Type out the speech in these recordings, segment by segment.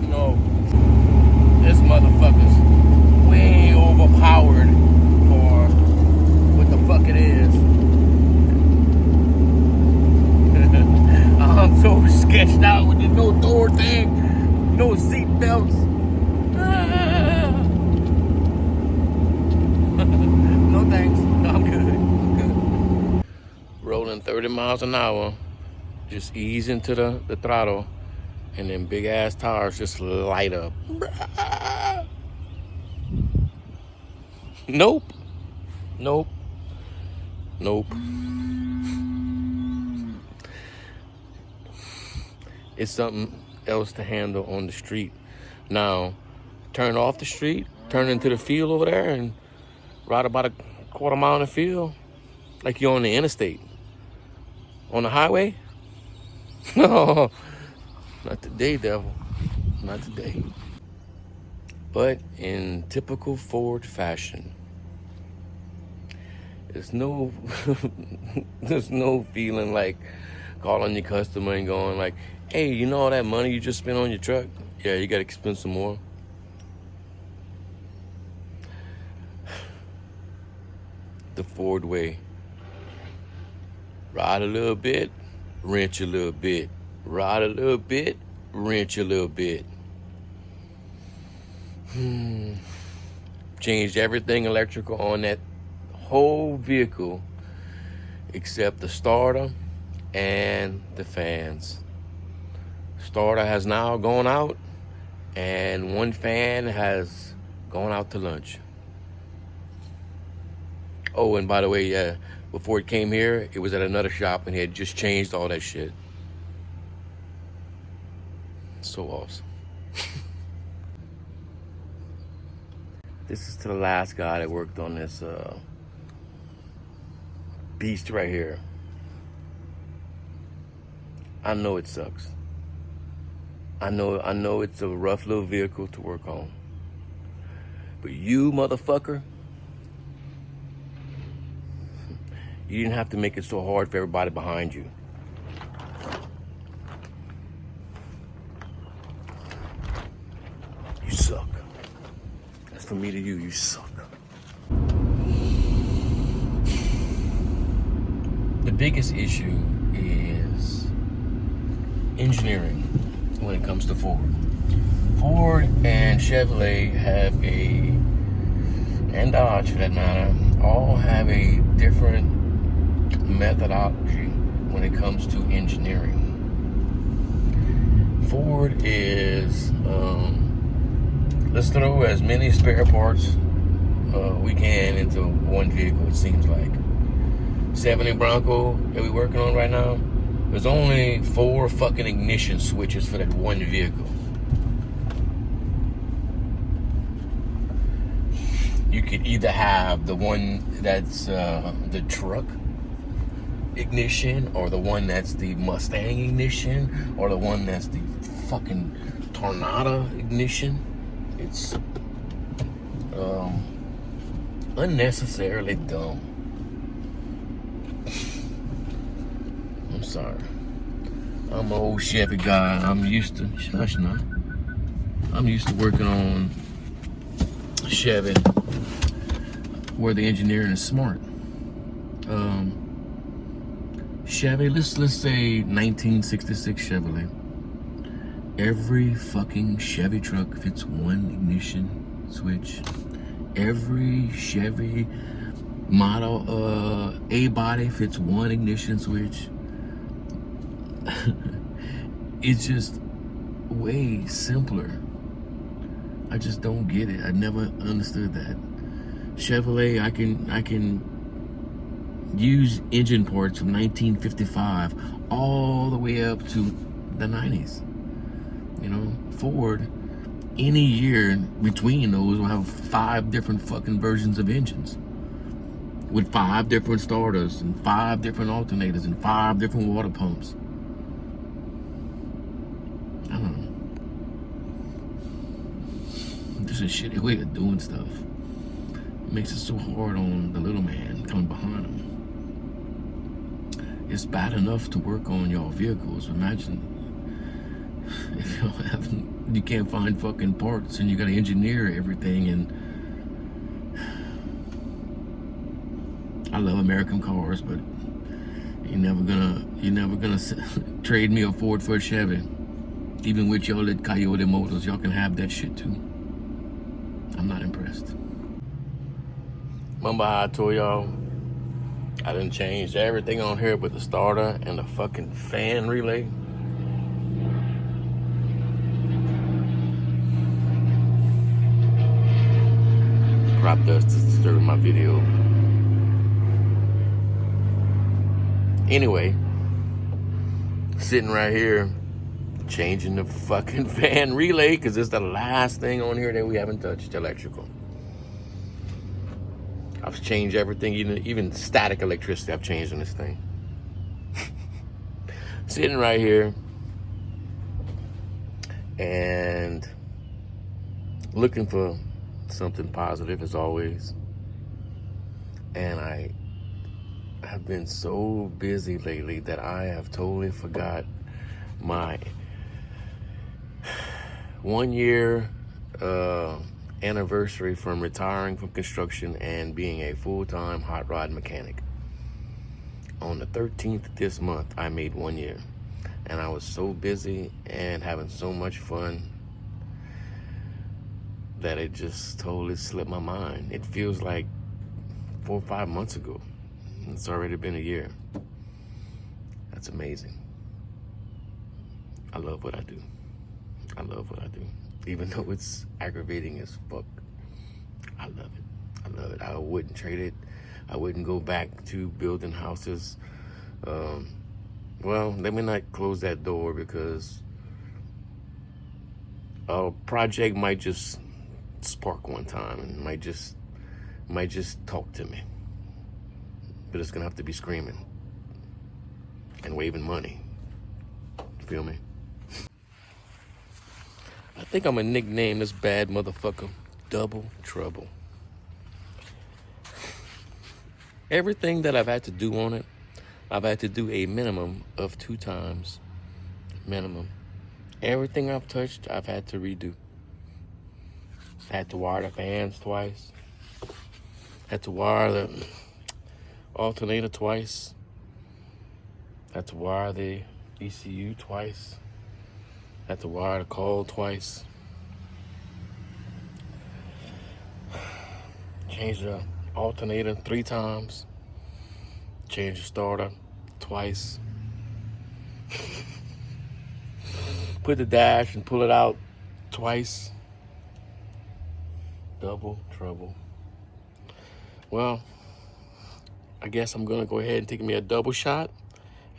You know, this motherfucker's way overpowered for what the fuck it is. I'm so sketched out with the no door thing, no seat belts. No thanks. No, I'm good. I'm good. Rolling 30 miles an hour, just ease into the throttle, and then big ass tires just light up. Nope. Nope. Nope. It's something else to handle on the street. Now, turn off the street, turn into the field over there, and ride about a quarter mile in the field like you're on the interstate. On the highway? No, not today, devil. Not today. But in typical Ford fashion, there's no there's no feeling like calling your customer and going like, hey, you know all that money you just spent on your truck? Yeah, you gotta spend some more. The Ford way. Ride a little bit, wrench a little bit. Ride a little bit, wrench a little bit. Changed everything electrical on that whole vehicle except the starter and the fans. Starter has now gone out, and one fan has gone out to lunch. Oh, and by the way, yeah, before it came here, it was at another shop and he had just changed all that shit. So awesome. This is to the last guy that worked on this beast right here. I know it sucks. I know it's a rough little vehicle to work on. But you, motherfucker, you didn't have to make it so hard for everybody behind you. You suck. That's from me to you, you suck. The biggest issue is engineering when it comes to Ford. Ford and Chevrolet have and Dodge for that matter, all have a different methodology when it comes to engineering. Ford is let's throw as many spare parts we can into one vehicle, it seems like. 70 Bronco that we're working on right now, there's only 4 fucking ignition switches for that one vehicle. You could either have the one that's the truck ignition, or the one that's the Mustang ignition, or the one that's the fucking Tornado ignition. It's unnecessarily dumb. I'm sorry. I'm an old Chevy guy. I'm used to working on Chevy where the engineering is smart. Chevy, let's say 1966 Chevrolet. Every fucking Chevy truck fits one ignition switch. Every Chevy model A body fits one ignition switch. It's just way simpler. I just don't get it. I never understood that. Chevrolet, I can use engine parts from 1955 all the way up to the 90s. You know, Ford, any year between those will have 5 different fucking versions of engines with 5 different starters and 5 different alternators and 5 different water pumps. I don't know. This is a shitty way of doing stuff. It makes it so hard on the little man coming behind him. It's bad enough to work on y'all vehicles. Imagine if y'all have you can't find fucking parts, and you gotta engineer everything. And I love American cars, but you're never gonna trade me a Ford for a Chevy. Even with y'all at Coyote Motors, y'all can have that shit too. I'm not impressed. Remember how I told y'all I done changed everything on here but the starter and the fucking fan relay? Crop dust is disturbing my video. Anyway, sitting right here changing the fucking fan relay because it's the last thing on here that we haven't touched, electrical. I've changed everything, even static electricity I've changed on this thing. Sitting right here and looking for something positive as always. And I have been so busy lately that I have totally forgot my 1 year anniversary from retiring from construction and being a full-time hot rod mechanic. On the 13th of this month, I made 1 year. And I was so busy and having so much fun that it just totally slipped my mind. It feels like 4 or 5 months ago. It's already been a year. That's amazing. I love what I do. I love what I do. Even though it's aggravating as fuck. I love it. I love it. I wouldn't trade it. I wouldn't go back to building houses. Well, let me not close that door because a project might just spark one time and might just talk to me. But it's gonna have to be screaming and waving money. You feel me? I think I'm gonna nickname this bad motherfucker Double Trouble. Everything that I've had to do on it, I've had to do a minimum of 2 times. Minimum. Everything I've touched, I've had to redo. Had to wire the fans twice. Had to wire the alternator twice. Had to wire the ECU twice. Had to wire the coil twice. Changed the alternator 3 times. Changed the starter twice. Put the dash and pull it out twice. Double trouble. Well, I guess I'm gonna go ahead and take me a double shot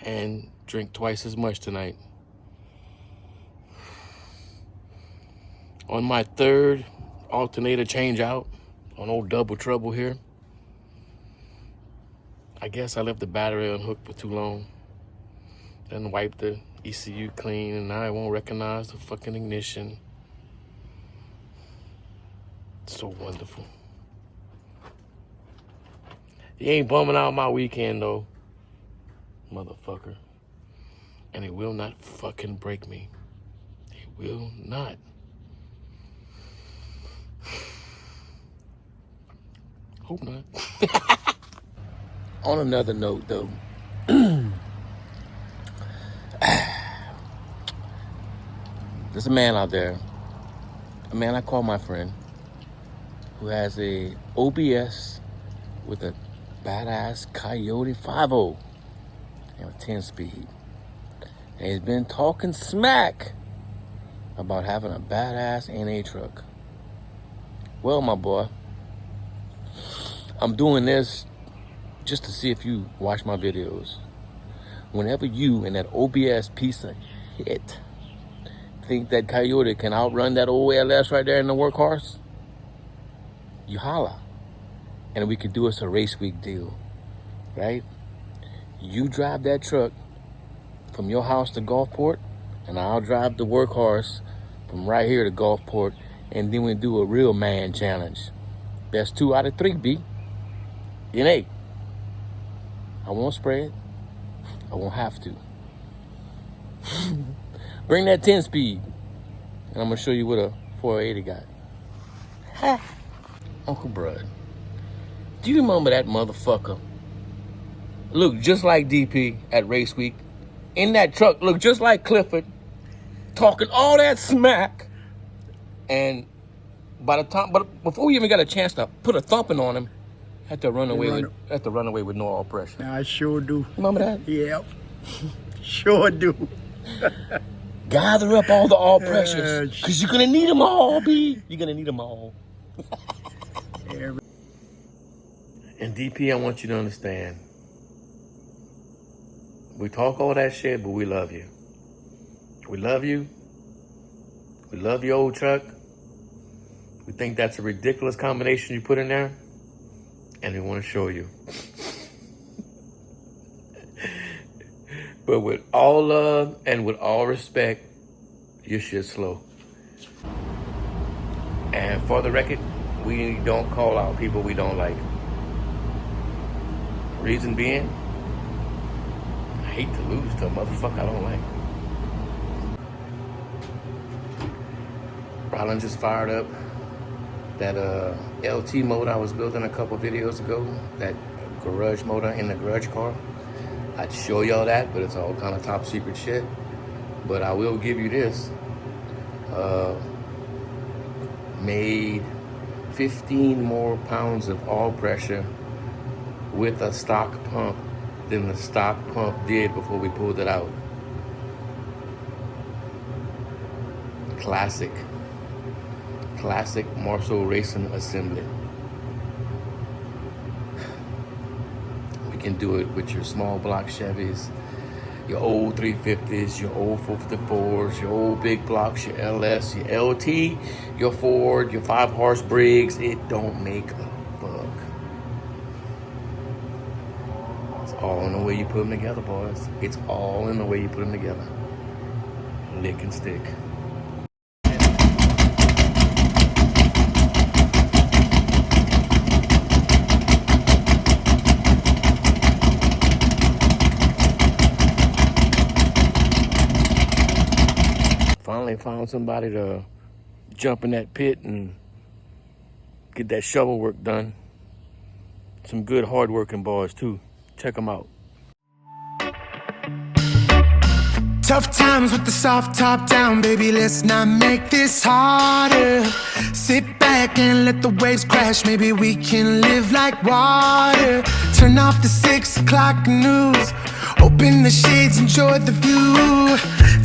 and drink twice as much tonight. On my 3rd alternator change out on old Double Trouble here, I guess I left the battery unhooked for too long. Then wiped the ECU clean and now I won't recognize the fucking ignition. So wonderful. He ain't bumming out my weekend though, motherfucker. And he will not fucking break me. He will not. Hope not. On another note though, there's a man out there, a man I call my friend, who has a OBS with a badass Coyote 5.0 and a 10-speed. And he's been talking smack about having a badass NA truck. Well, my boy, I'm doing this just to see if you watch my videos. Whenever you and that OBS piece of shit think that Coyote can outrun that old LS right there in the workhorse, you holla. And we could do us a race week deal, right? You drive that truck from your house to Gulfport, and I'll drive the workhorse from right here to Gulfport, and then we do a real man challenge. Best 2 out of 3, B. NA. I won't spread. I won't have to. Bring that 10-speed. And I'm gonna show you what a 480 got. Ha! Uncle Brud. Do you remember that motherfucker? Look just like DP at Race Week. In that truck, look just like Clifford. Talking all that smack. And by the time, but before we even got a chance to put a thumping on him, had to run away with no all pressure. I sure do. Remember that? Yep. Sure do. Gather up all the all pressures, because you're going to need them all, B. You're going to need them all. And DP, I want you to understand, we talk all that shit, but we love you. We love you. We love your old truck. We think that's a ridiculous combination you put in there, and we want to show you. But with all love and with all respect, your shit's slow. And for the record, we don't call out people we don't like. Reason being, I hate to lose to a motherfucker I don't like. Rollin just fired up that LT motor I was building a couple videos ago, that garage motor in the garage car. I'd show y'all that, but it's all kind of top secret shit. But I will give you this. Made 15 more pounds of oil pressure with a stock pump than the stock pump did before we pulled it out. Classic Marshall Racing assembly. We can do it with your small block Chevys, your old 350s, your old 454s, your old big blocks, your LS, your LT, your Ford, your 5-horse Briggs. It don't make a buck. It's all in the way you put them together, boys. It's all in the way you put them together. Lick and stick. Finally found somebody to jump in that pit and get that shovel work done. Some good hard-working boys too. Check them out. Tough times with the soft top down, baby, let's not make this harder. Sit back and let the waves crash, maybe we can live like water. Turn off the 6 o'clock news, open the shades, enjoy the view.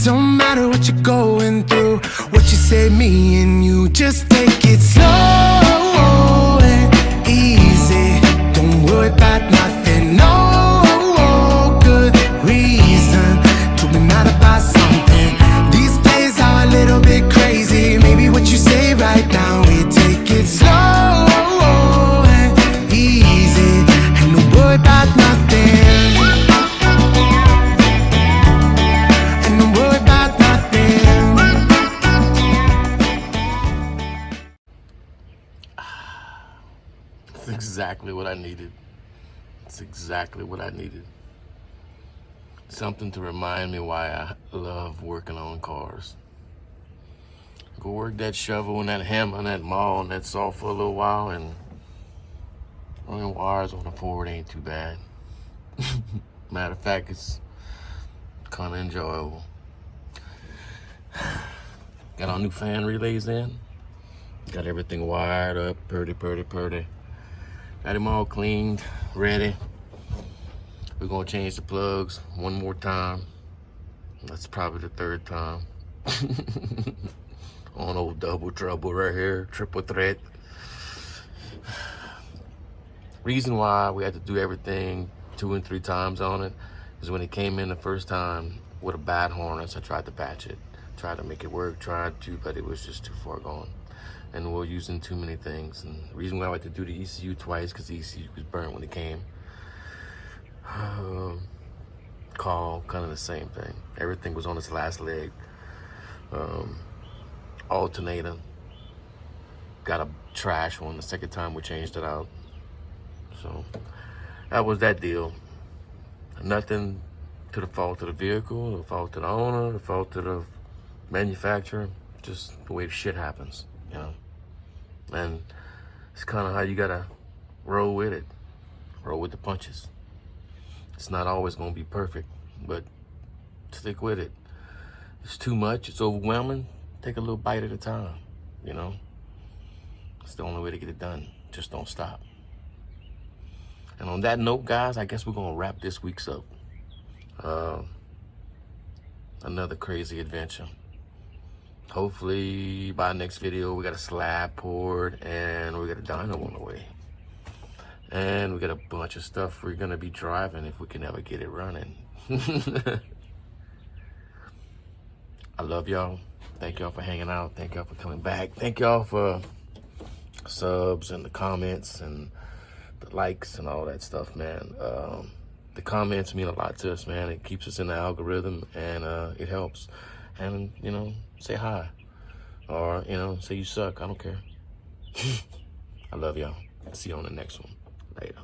Don't matter what you're going through, what you say, me and you, just take it slow and easy. Don't worry about nothing, no good reason to be mad about something. These days are a little bit crazy, maybe what you say right now, we take it slow and easy, and don't worry about nothing. That's exactly what I needed. That's exactly what I needed. Something to remind me why I love working on cars. Go work that shovel and that hammer and that maul and that saw for a little while, and running wires on the Ford ain't too bad. Matter of fact, it's kind of enjoyable. Got our new fan relays in. Got everything wired up, purdy. Got them all cleaned, ready. We're gonna change the plugs one more time. That's probably the 3rd time. On old double trouble right here, triple threat. Reason why we had to do everything 2 and 3 times on it is when it came in the first time with a bad harness, I tried to patch it. Tried to make it work, but it was just too far gone. And we were using too many things. And the reason why I had to do the ECU twice, because the ECU was burnt when it came. Call, kind of the same thing. Everything was on its last leg. Alternator, got a trash one the second time we changed it out. So that was that deal. Nothing to the fault of the vehicle, the fault of the owner, the fault of the manufacturer. just the way shit happens, you know. And it's kind of how you gotta roll with it, roll with the punches. It's not always gonna be perfect, but stick with it. It's too much, it's overwhelming. Take a little bite at a time, you know. It's the only way to get it done. Just don't stop. And on that note, guys, I guess we're gonna wrap this week's up. Another crazy adventure. Hopefully by next video we got a slab poured and we got a dyno on the way. And we got a bunch of stuff we're gonna be driving if we can ever get it running. I love y'all. Thank y'all for hanging out. Thank y'all for coming back. Thank y'all for subs and the comments and the likes and all that stuff, man. The comments mean a lot to us, man. It keeps us in the algorithm and it helps. And, you know, say hi or, you know, say you suck. I don't care. I love y'all. See you on the next one. Later.